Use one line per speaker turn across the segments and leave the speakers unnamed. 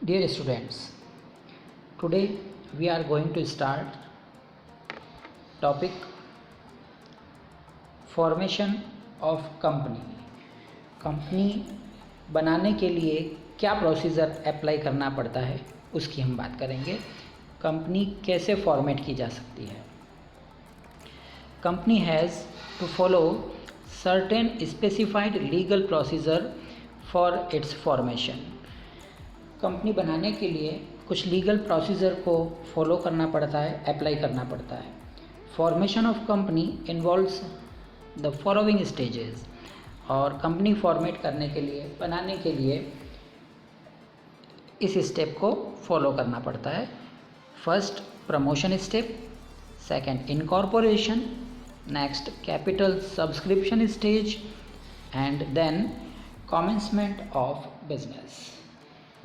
Dear students, today we are going to start topic formation of company. Company बनाने के लिए क्या procedure apply करना पड़ता है उसकी हम बात करेंगे. कंपनी कैसे फॉर्मेट की जा सकती है. Company has to follow certain specified legal procedure for its formation. Company बनाने के लिए कुछ लीगल प्रोसीजर को फॉलो करना पड़ता है, अप्लाई करना पड़ता है. Formation of company involves the following stages. और कंपनी फॉर्मेट करने के लिए, बनाने के लिए इस स्टेप को फॉलो करना पड़ता है. First promotion step, second incorporation, next capital subscription stage and then commencement of business.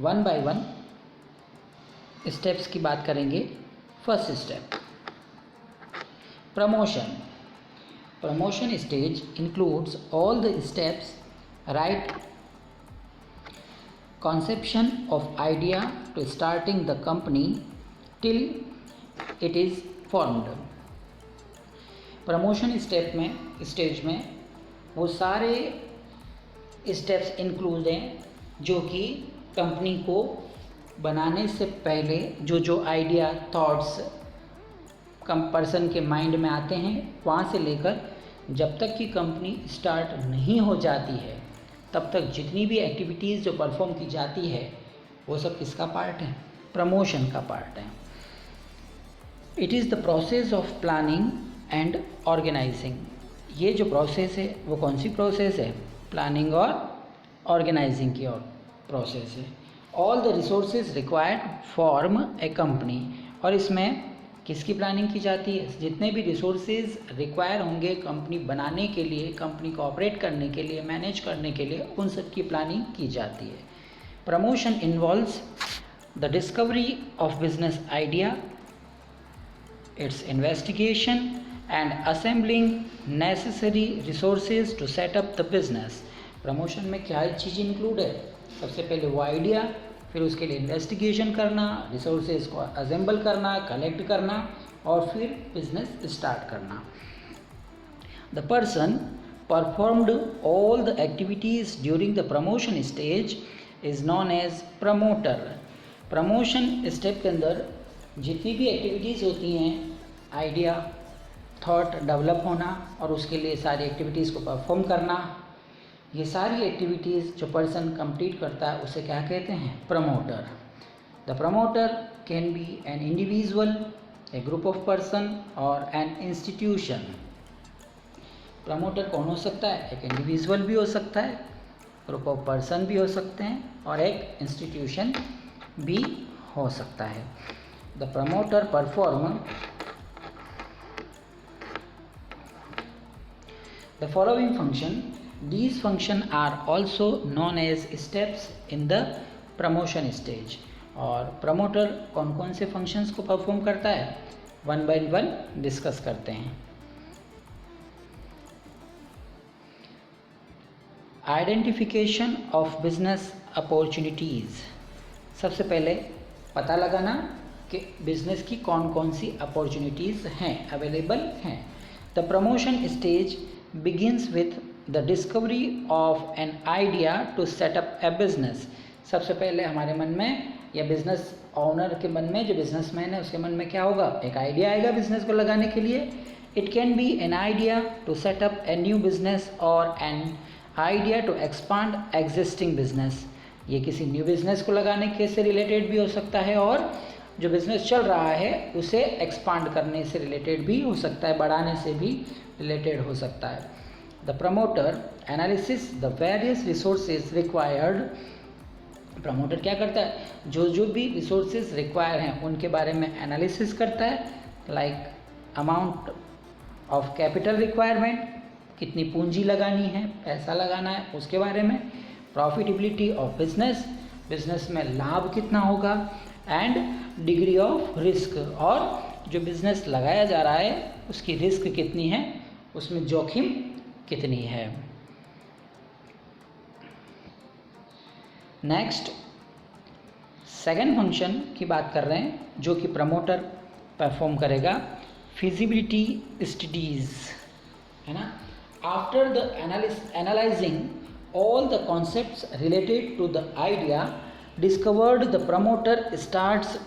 One by one steps की बात करेंगे. First step promotion. Promotion stage includes all the steps right conception of idea to starting the company till it is formed. Promotion stage में वो सारे steps include हैं जो कि company को बनाने से पहले जो आइडिया थॉट्स पर्सन के माइंड में आते हैं, वहाँ से लेकर जब तक कि कंपनी स्टार्ट नहीं हो जाती है तब तक जितनी भी एक्टिविटीज़ जो परफॉर्म की जाती है वो सब किसका पार्ट है? प्रमोशन का पार्ट है. It is the process of planning and organising. ये जो प्रोसेस है वो कौन सी प्रोसेस है? प्लानिंग और ऑर्गेनाइजिंग की और प्रोसेस है. All the resources required form a company. और इसमें किसकी प्लानिंग की जाती है? जितने भी रिसोर्सेज रिक्वायर होंगे कंपनी बनाने के लिए, कंपनी को ऑपरेट करने के लिए, मैनेज करने के लिए, उन सब की प्लानिंग की जाती है. Promotion involves the discovery of business idea, its investigation and assembling necessary resources to set up the business. Promotion में क्या चीज़ इंक्लूड है? सबसे पहले वो आइडिया, फिर उसके लिए इन्वेस्टिगेशन करना, रिसोर्सेज को असेंबल करना, कलेक्ट करना और फिर बिजनेस स्टार्ट करना. The person performed all the activities during the promotion stage is known as promoter. Promotion step के अंदर जितनी भी एक्टिविटीज़ होती हैं, आइडिया थॉट डेवलप होना और उसके लिए सारी एक्टिविटीज़ को परफॉर्म करना, ये सारी एक्टिविटीज़ जो पर्सन कंप्लीट करता है उसे क्या कहते हैं? Promoter. The promoter can be an individual, A group of person और एन इंस्टीट्यूशन. प्रमोटर कौन हो सकता है? एक इंडिविजुअल भी हो सकता है, ग्रुप ऑफ पर्सन भी हो सकते हैं और एक इंस्टीट्यूशन भी हो सकता है. The promoter perform the following function. These functions are also known as steps in the promotion stage. और प्रमोटर कौन कौन से फंक्शंस को परफॉर्म करता है? वन बाय वन डिस्कस करते हैं. Identification of business opportunities. सबसे पहले पता लगाना कि बिजनेस की कौन कौन सी अपॉर्चुनिटीज़ हैं, अवेलेबल हैं. The promotion stage begins with the discovery of an idea to set up a business. सबसे पहले हमारे मन में या बिजनेस ऑनर के मन में, जो बिजनेसमैन है उसके मन में क्या होगा? एक आइडिया आएगा बिजनेस को लगाने के लिए. It can be an idea to set up a new business और an idea to expand existing business. ये किसी न्यू बिजनेस को लगाने के से रिलेटेड भी हो सकता है और जो बिजनेस चल रहा है उसे एक्सपांड करने से रिलेटेड भी हो सकता है, बढ़ाने से भी रिलेटेड हो सकता है. The promoter analysis the various resources required. Promoter क्या करता है? जो भी रिसोर्सेज रिक्वायर हैं उनके बारे में एनालिसिस करता है. Like amount of capital requirement, कितनी पूंजी लगानी है, पैसा लगाना है उसके बारे में. प्रॉफिटेबिलिटी ऑफ बिजनेस, बिजनेस में लाभ कितना होगा. एंड डिग्री ऑफ रिस्क, और जो बिजनेस लगाया जा रहा है उसकी रिस्क कितनी है, उसमें जोखिम कितनी है. नेक्स्ट सेकंड फंक्शन की बात कर रहे हैं जो कि प्रमोटर परफॉर्म करेगा, फिजिबिलिटी स्टडीज़, है ना। After the analysing all the concepts related to the idea discovered, the promoter starts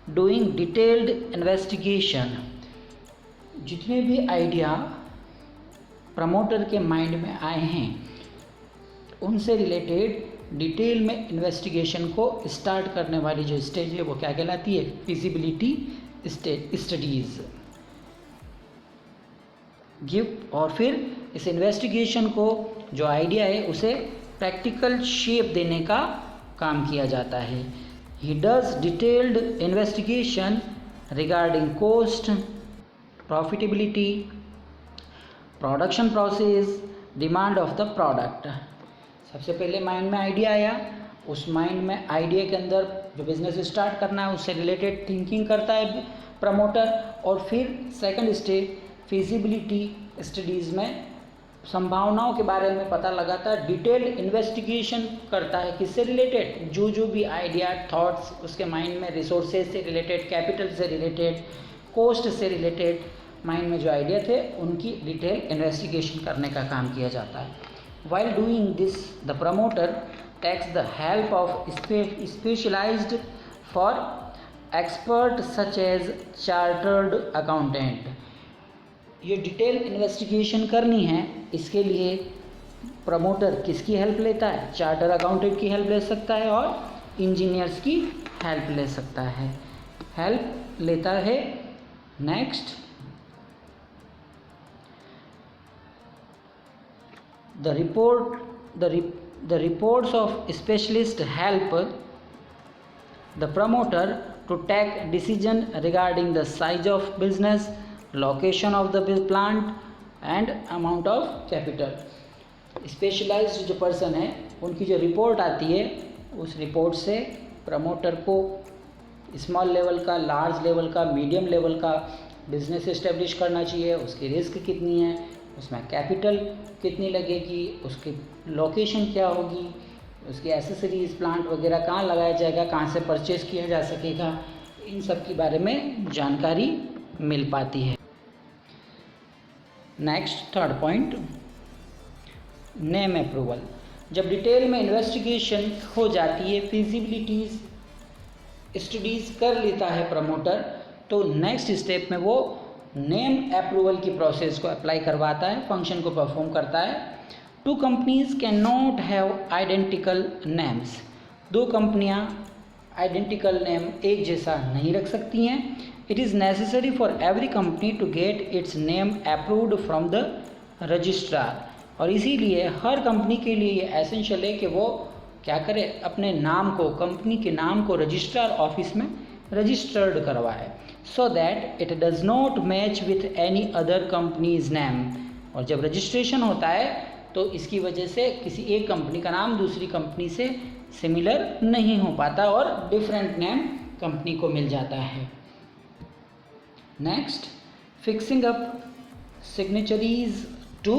doing detailed investigation. जितने भी आइडिया प्रमोटर के माइंड में आए हैं उनसे रिलेटेड डिटेल में इन्वेस्टिगेशन को स्टार्ट करने वाली जो स्टेज है वो क्या कहलाती है, फिजिबिलिटी स्टडीज़। और फिर इस इन्वेस्टिगेशन को, जो आइडिया है, उसे प्रैक्टिकल शेप देने का काम किया जाता है। He does detailed investigation regarding cost, profitability, production process, demand of the product. सबसे पहले माइंड में आइडिया आया, उस माइंड में आइडिया के अंदर जो बिज़नेस स्टार्ट करना है उससे रिलेटेड थिंकिंग करता है प्रमोटर, और फिर सेकंड स्टेज फिजिबिलिटी स्टडीज़ में संभावनाओं के बारे में पता लगाता है, डिटेल्ड इन्वेस्टिगेशन करता है। किससे रिलेटेड, जो भी आइडिया थॉट्स उसके माइंड में, रिसोर्सेज से रिलेटेड, कैपिटल से रिलेटेड, कॉस्ट से रिलेटेड माइंड में जो आइडिया थे उनकी डिटेल इन्वेस्टिगेशन करने का काम किया जाता है। While doing this, the promoter takes the help of specialized for expert such as chartered accountant। ये डिटेल इन्वेस्टिगेशन करनी है, इसके लिए प्रमोटर किसकी हेल्प लेता है, चार्टर अकाउंटेंट की हेल्प ले सकता है और इंजीनियर्स की हेल्प ले सकता है, हेल्प लेता है। Next, the reports of specialist help the promoter to take decision regarding the size of business, location of the plant and amount of capital। Specialised जो पर्सन है उनकी जो रिपोर्ट आती है उस रिपोर्ट से प्रमोटर को स्मॉल लेवल का, लार्ज लेवल का, मीडियम लेवल का बिजनेस इस्टेब्लिश करना चाहिए, उसकी रिस्क कितनी है, उसमें कैपिटल कितनी लगेगी, उसकी लोकेशन क्या होगी, उसकी एसेसरीज, प्लांट वगैरह कहाँ लगाया जाएगा, कहाँ से परचेज़ किया जा सकेगा, इन सब के बारे में जानकारी मिल पाती है। Next, third point, name approval. जब डिटेल में इन्वेस्टिगेशन हो जाती है, फिजिबिलिटीज स्टडीज़ कर लेता है प्रमोटर, तो नेक्स्ट स्टेप में वो नेम अप्रूवल की प्रोसेस को अप्लाई करवाता है, फंक्शन को परफॉर्म करता है। Two companies can not have identical names. दो कंपनियां आइडेंटिकल नेम एक जैसा नहीं रख सकती हैं। It is necessary for every company to get its name approved from the registrar. और इसीलिए हर कंपनी के लिए ये एसेंशियल है कि वो क्या करे, अपने नाम को, कंपनी के नाम को रजिस्ट्रार ऑफिस में रजिस्टर्ड करवाए, so that it does not match with any other company's name। और जब रजिस्ट्रेशन होता है तो इसकी वजह से किसी एक कंपनी का नाम दूसरी कंपनी से सिमिलर नहीं हो पाता और डिफरेंट नेम कंपनी को मिल जाता है। Next, fixing up signatories to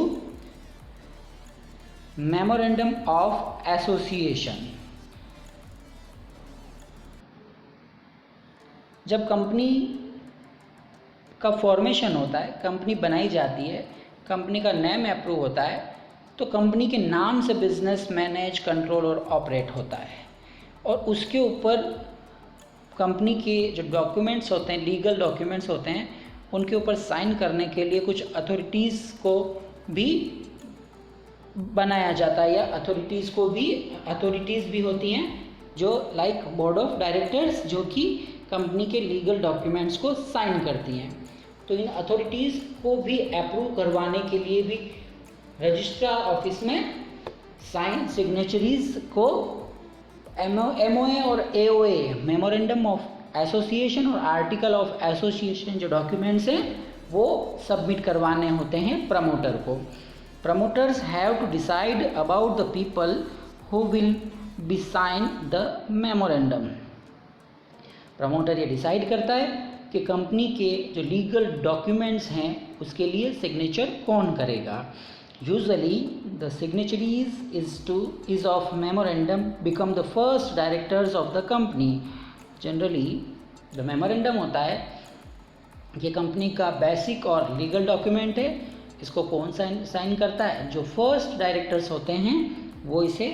memorandum of association. जब कंपनी का फॉर्मेशन होता है, कंपनी बनाई जाती है, कंपनी का नेम अप्रूव होता है, तो कंपनी के नाम से बिजनेस मैनेज, कंट्रोल और ऑपरेट होता है। और उसके ऊपर कंपनी के जो डॉक्यूमेंट्स होते हैं, लीगल डॉक्यूमेंट्स होते हैं, उनके ऊपर साइन करने के लिए कुछ अथॉरिटीज़ को भी बनाया जाता है, या अथॉरिटीज़ भी होती हैं जो लाइक बोर्ड ऑफ डायरेक्टर्स, जो कि कंपनी के लीगल डॉक्यूमेंट्स को साइन करती हैं। तो इन अथॉरिटीज़ को भी अप्रूव करवाने के लिए भी रजिस्ट्रार ऑफिस में साइन सिग्नेचरीज को MOA और AOA, मेमोरेंडम ऑफ एसोसिएशन और आर्टिकल ऑफ एसोसिएशन, जो डॉक्यूमेंट्स हैं वो सबमिट करवाने होते हैं प्रमोटर को। Promoters have to decide about the people who will be sign the memorandum. Promoter ये डिसाइड करता है कि कंपनी के जो लीगल डॉक्यूमेंट्स हैं उसके लिए सिग्नेचर कौन करेगा। Usually the signatories is of memorandum become the first directors of the company. Generally the memorandum होता है, ये कंपनी का बेसिक और लीगल डॉक्यूमेंट है. इसको कौन साइन करता है? जो फर्स्ट डायरेक्टर्स होते हैं वो इसे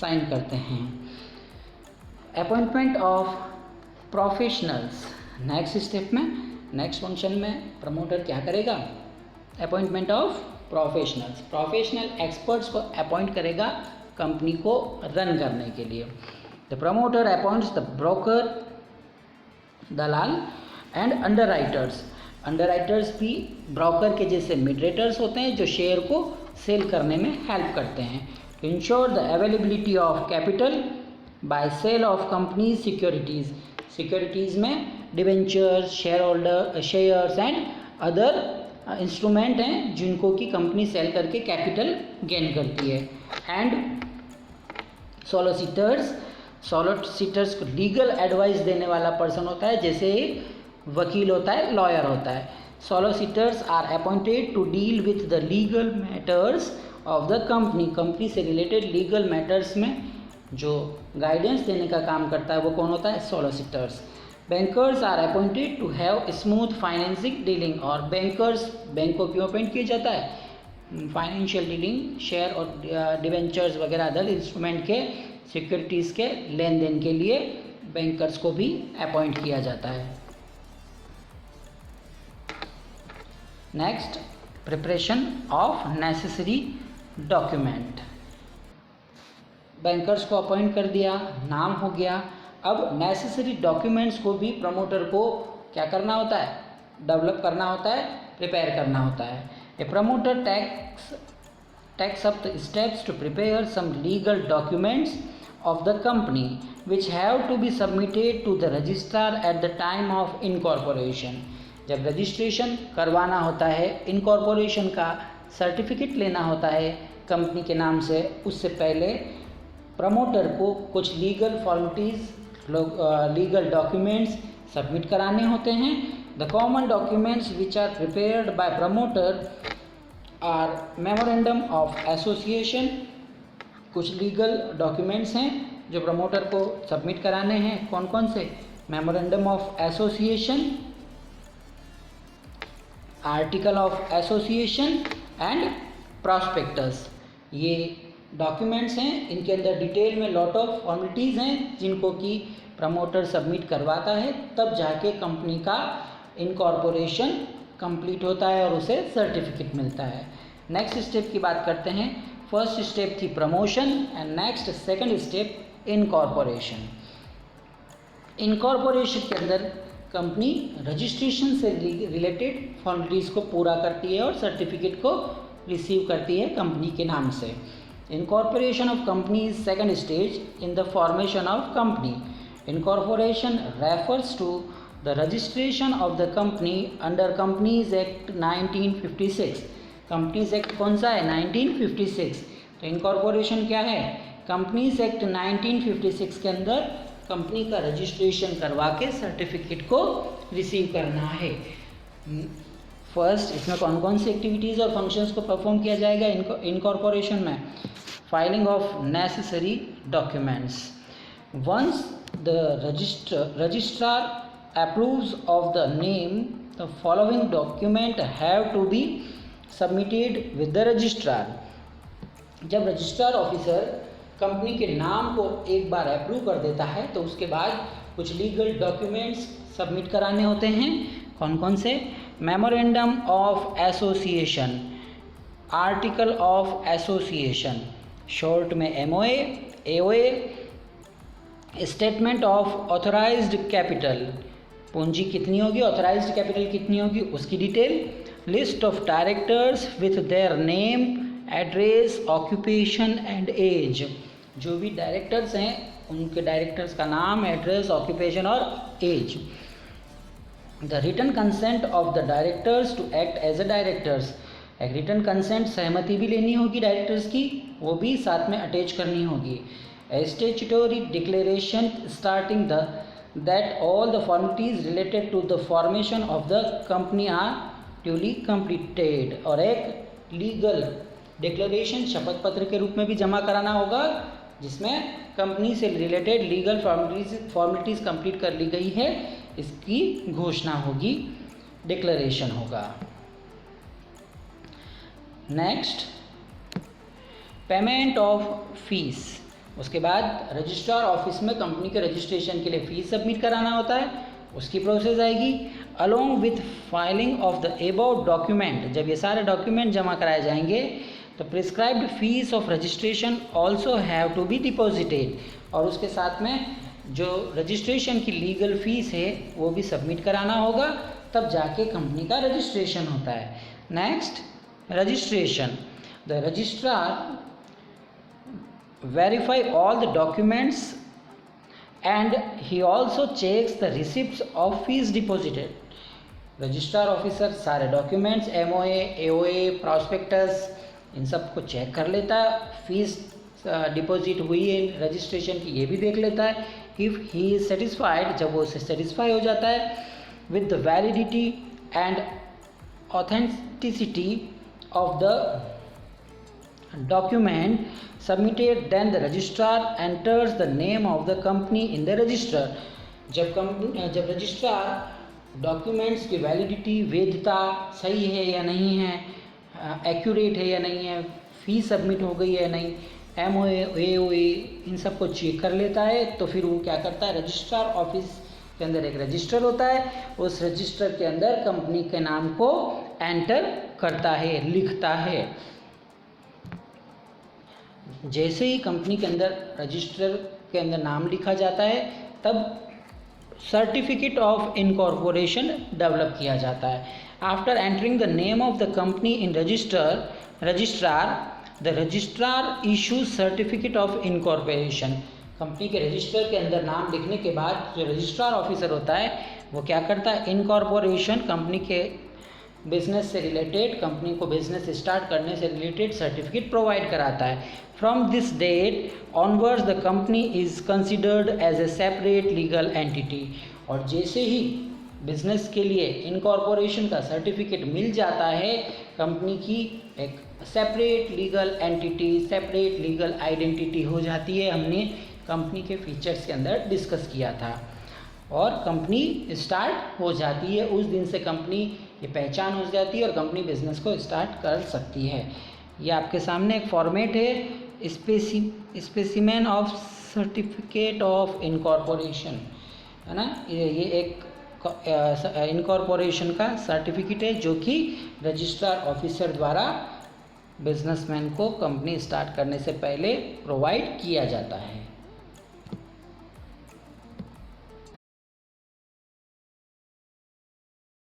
साइन करते हैं. Appointment of professionals. Next step में, नेक्स्ट फंक्शन में प्रमोटर क्या करेगा? Appointment of professionals. Professional experts को अपॉइंट करेगा कंपनी को रन करने के लिए. The promoter appoints the broker, Dalal and underwriters. Underwriters भी ब्रोकर के जैसे मिडरेटर्स होते हैं जो शेयर को सेल करने में हेल्प करते हैं. To ensure the availability of capital by sale of company securities. Securities में debentures, shareholder shares and other instrument हैं जिनको कि कंपनी सेल करके कैपिटल गेन करती है. And solicitors. सॉलिसिटर्स को लीगल एडवाइस देने वाला पर्सन होता है, जैसे एक वकील होता है, लॉयर होता है. Solicitors are appointed to deal with the legal matters of the company. Company से रिलेटेड लीगल मैटर्स में जो गाइडेंस देने का काम करता है वो कौन होता है? Solicitors. Bankers are appointed to have smooth financing dealing. और बैंकर्स, बैंक को क्यों अपॉइंट किया जाता है? फाइनेंशियल डीलिंग, शेयर और डिवेंचर्स वगैरह अदर इंस्ट्रूमेंट के, सिक्योरिटीज़ के लेन देन के लिए बैंकर्स को भी अपॉइंट किया जाता है. Next, preparation of necessary document. Bankers को अपॉइंट कर दिया, नाम हो गया. अब नेसेसरी डॉक्यूमेंट्स को भी प्रमोटर को क्या करना होता है? डेवलप करना होता है, प्रिपेयर करना होता है. A promoter takes up the steps to prepare some legal documents of the company which have to be submitted to the registrar at the time of incorporation. जब रजिस्ट्रेशन करवाना होता है, इनकॉर्पोरेशन का सर्टिफिकेट लेना होता है कंपनी के नाम से, उससे पहले प्रमोटर को कुछ legal formalities, legal documents submit कराने होते हैं. The common documents which are prepared by promoter are memorandum of association. कुछ लीगल डॉक्यूमेंट्स हैं जो प्रमोटर को सबमिट कराने हैं. कौन कौन से? Memorandum of association, article of association and prospectus. ये डॉक्यूमेंट्स हैं, इनके अंदर डिटेल में लॉट ऑफ फॉर्मेलिटीज़ हैं जिनको कि प्रमोटर सबमिट करवाता है, तब जाके कंपनी का इनकॉर्पोरेशन कंप्लीट होता है और उसे सर्टिफिकेट मिलता है. नेक्स्ट स्टेप की बात करते हैं. फर्स्ट स्टेप थी promotion and next second step incorporation. Incorporation के अंदर कंपनी रजिस्ट्रेशन से रिलेटेड फॉर्मेलिटीज़ को पूरा करती है और सर्टिफिकेट को रिसीव करती है कंपनी के नाम से. Incorporation of company is second stage in the formation of company. Incorporation refers to the registration of the company under companies act 1956. Companies act कौन सा है? 1956. तो इनकॉर्पोरेशन क्या है? कंपनीज एक्ट 1956 के अंदर कंपनी का रजिस्ट्रेशन करवा के सर्टिफिकेट को रिसीव करना है. फर्स्ट, इसमें कौन कौन सी एक्टिविटीज़ और फंक्शंस को परफॉर्म किया जाएगा इनकॉर्पोरेशन में? Filing of necessary documents. Once the registrar approves of the name, the following document have to be submitted with the registrar. जब रजिस्ट्रार ऑफिसर कंपनी के नाम को एक बार अप्रूव कर देता है तो उसके बाद कुछ लीगल डॉक्यूमेंट्स सबमिट कराने होते हैं. कौन कौन से? Memorandum of association, article of association, short में MOA, AOA, statement of authorised capital, पूंजी कितनी होगी, ऑथराइज्ड कैपिटल कितनी होगी, उसकी detail. List of directors with their name, address, occupation and age. जो भी डायरेक्टर्स हैं उनके डायरेक्टर्स का नाम, एड्रेस, ऑक्यूपेशन और age. The written consent of the directors to act as a directors. एक रिटन कंसेंट, सहमति भी लेनी होगी डायरेक्टर्स की, वो भी साथ में अटैच करनी होगी. A statutory declaration starting that all the formalities related to the formation of the company are duly completed. और एक लीगल डिक्लेरेशन शपथ पत्र के रूप में भी जमा कराना होगा, जिसमें कंपनी से रिलेटेड लीगल फॉर्मेलिटीज़ कंप्लीट कर ली गई है, इसकी घोषणा होगी, डिक्लेरेशन होगा। Next, payment of fees. उसके बाद रजिस्ट्रार ऑफिस में कंपनी के रजिस्ट्रेशन के लिए फ़ीस सबमिट कराना होता है, उसकी प्रोसेस आएगी। Along with filing of the above document, जब ये सारे डॉक्यूमेंट जमा कराए जाएंगे तो prescribed fees of registration also have to be deposited, और उसके साथ में जो रजिस्ट्रेशन की लीगल फीस है वो भी सबमिट कराना होगा, तब जाके कंपनी का रजिस्ट्रेशन होता है। Next, registration. The registrar verify all the documents and he also checks the receipts of fees deposited. Registrar officer सारे डॉक्यूमेंट्स, MOA, AOA, प्रॉस्पेक्टस, इन सब को चेक कर लेता है, फीस डिपॉजिट हुई है रजिस्ट्रेशन की ये भी देख लेता है। इफ़ ही इज़ सेटिस्फाइड, जब वो उससे सेटिस्फाई हो जाता है with the validity and authenticity of the document submitted, then the registrar enters the name of the company in the register. जब रजिस्ट्रार डॉक्यूमेंट्स की वैलिडिटी, वैधता सही है या नहीं है, एक्यूरेट है या नहीं है, फीस सबमिट हो गई है या नहीं, MOA, AOA, इन सब को चेक कर लेता है, तो फिर वो क्या करता है, रजिस्ट्रार ऑफिस के अंदर एक रजिस्टर होता है, उस रजिस्टर के अंदर कंपनी के नाम को एंटर करता है, लिखता है। जैसे ही कंपनी के अंदर रजिस्टर के अंदर नाम लिखा जाता है, तब सर्टिफिकेट ऑफ इनकॉर्पोरेशन डेवलप किया जाता है। After entering the name of the company in registrar, the registrar issue certificate of incorporation. Company के रजिस्टर के अंदर नाम लिखने के बाद जो रजिस्ट्रार ऑफिसर होता है वो क्या करता है, इनकॉर्पोरेशन, कंपनी के बिजनेस से रिलेटेड, कंपनी को बिजनेस स्टार्ट करने से रिलेटेड सर्टिफिकेट प्रोवाइड कराता है। From this date onwards the company is considered as a separate legal entity. और जैसे ही बिजनेस के लिए इनकॉर्पोरेशन का सर्टिफिकेट मिल जाता है, कंपनी की एक separate legal entity, separate legal identity हो जाती है। हमने कंपनी के फीचर्स के अंदर डिस्कस किया था, और कंपनी स्टार्ट हो जाती है। उस दिन से कंपनी ये पहचान हो जाती है और कंपनी बिजनेस को स्टार्ट कर सकती है। ये आपके सामने एक फॉर्मेट है, specimen of certificate of incorporation, है ना। ये एक इनकॉर्पोरेशन का सर्टिफिकेट है जो कि रजिस्ट्रार ऑफिसर द्वारा बिजनेसमैन को कंपनी स्टार्ट करने से पहले प्रोवाइड किया जाता है।